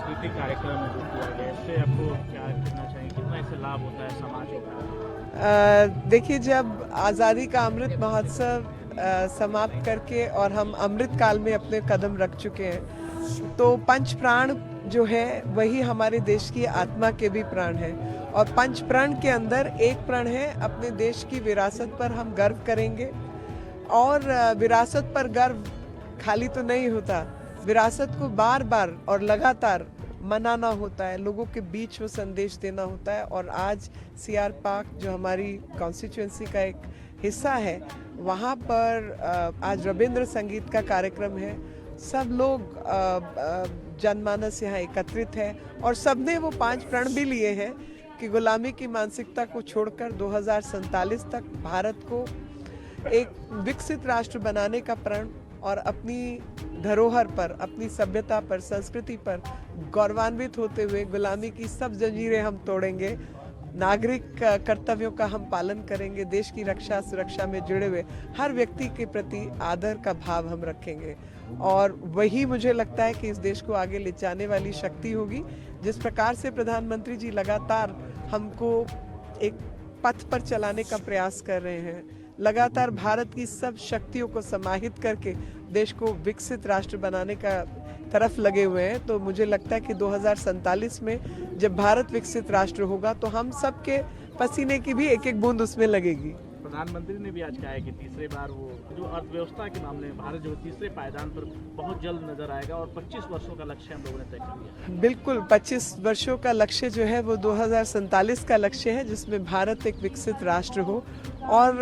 सांस्कृतिक कार्यक्रम में जो किया गया इससे आपको क्या कहना चाहिए, कितना इससे लाभ होता है समाज को? देखिए, जब आज़ादी का अमृत महोत्सव समाप्त करके और हम अमृत काल में अपने कदम रख चुके हैं, तो पंच प्राण जो है वही हमारे देश की आत्मा के भी प्राण हैं। और पंच प्राण के अंदर एक प्राण है, अपने देश की विरासत पर हम गर्व करेंगे। और विरासत पर गर्व खाली तो नहीं होता, विरासत को बार बार और लगातार मनाना होता है, लोगों के बीच वो संदेश देना होता है। और आज सीआर पार्क जो हमारी कॉन्स्टिट्यूएंसी का एक हिस्सा है, वहाँ पर आज रविंद्र संगीत का कार्यक्रम है। सब लोग जनमानस यहाँ एकत्रित है और सबने वो 5 प्रण भी लिए हैं कि गुलामी की मानसिकता को छोड़कर 2047 तक भारत को एक विकसित राष्ट्र बनाने का प्रण और अपनी धरोहर पर, अपनी सभ्यता पर, संस्कृति पर गौरवान्वित होते हुए गुलामी की सब जंजीरें हम तोड़ेंगे, नागरिक कर्तव्यों का हम पालन करेंगे, देश की रक्षा सुरक्षा में जुड़े हुए हर व्यक्ति के प्रति आदर का भाव हम रखेंगे। और वही मुझे लगता है कि इस देश को आगे ले जाने वाली शक्ति होगी। जिस प्रकार से प्रधानमंत्री जी लगातार हमको एक पथ पर चलाने का प्रयास कर रहे हैं, लगातार भारत की सब शक्तियों को समाहित करके देश को विकसित राष्ट्र बनाने का तरफ लगे हुए हैं, तो मुझे लगता है कि 2047 में जब भारत विकसित राष्ट्र होगा तो हम सबके पसीने की भी एक एक बूंद उसमें लगेगी। प्रधानमंत्री ने भी आज कहा है कि तीसरे बार वो जो अर्थव्यवस्था के मामले में भारत जो तीसरे पायदान पर बहुत जल्द नजर आएगा और 25 वर्षों का लक्ष्य हम लोगों ने तय कर लिया। बिल्कुल, 25 वर्षों का लक्ष्य जो है वो 2047 का लक्ष्य है, जिसमें भारत एक विकसित राष्ट्र हो। और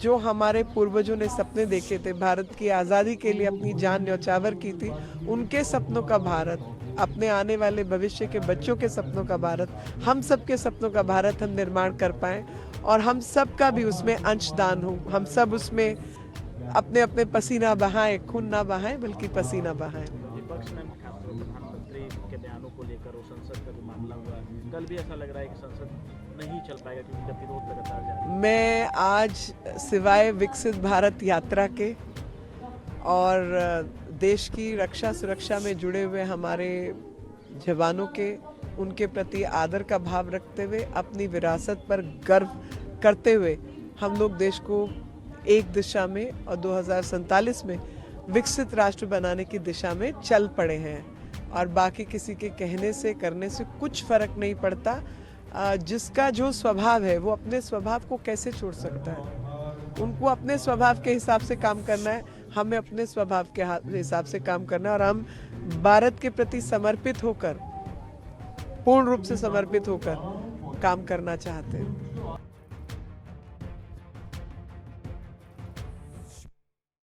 जो हमारे पूर्वजों ने सपने देखे थे, भारत की आज़ादी के लिए अपनी जान न्यौछावर की थी, उनके सपनों का भारत, अपने आने वाले भविष्य के बच्चों के सपनों का भारत, हम सब के सपनों का भारत हम निर्माण कर पाएं और हम सब का भी उसमें अंशदान हो। हम सब उसमें अपने अपने पसीना बहाएं, खून ना बहाएं बल्कि पसीना बहाएं। विपक्ष में खासतौर पर प्रधानमंत्री के बयानों को लेकर और संसद का जो मामला हुआ, कल भी ऐसा लग रहा है कि संसद नहीं चल पाएगा क्योंकि गतिरोध लगातार जारी है। मैं आज सिवाय विकसित भारत यात्रा के और देश की रक्षा सुरक्षा में जुड़े हुए हमारे जवानों के, उनके प्रति आदर का भाव रखते हुए, अपनी विरासत पर गर्व करते हुए हम लोग देश को एक दिशा में और 2047 में विकसित राष्ट्र बनाने की दिशा में चल पड़े हैं। और बाकी किसी के कहने से करने से कुछ फर्क नहीं पड़ता। जिसका जो स्वभाव है वो अपने स्वभाव को कैसे छोड़ सकता है, उनको अपने स्वभाव के हिसाब से काम करना है, हमें अपने स्वभाव के हिसाब से काम करना है। और हम भारत के प्रति समर्पित होकर, पूर्ण रूप से समर्पित होकर काम करना चाहते हैं।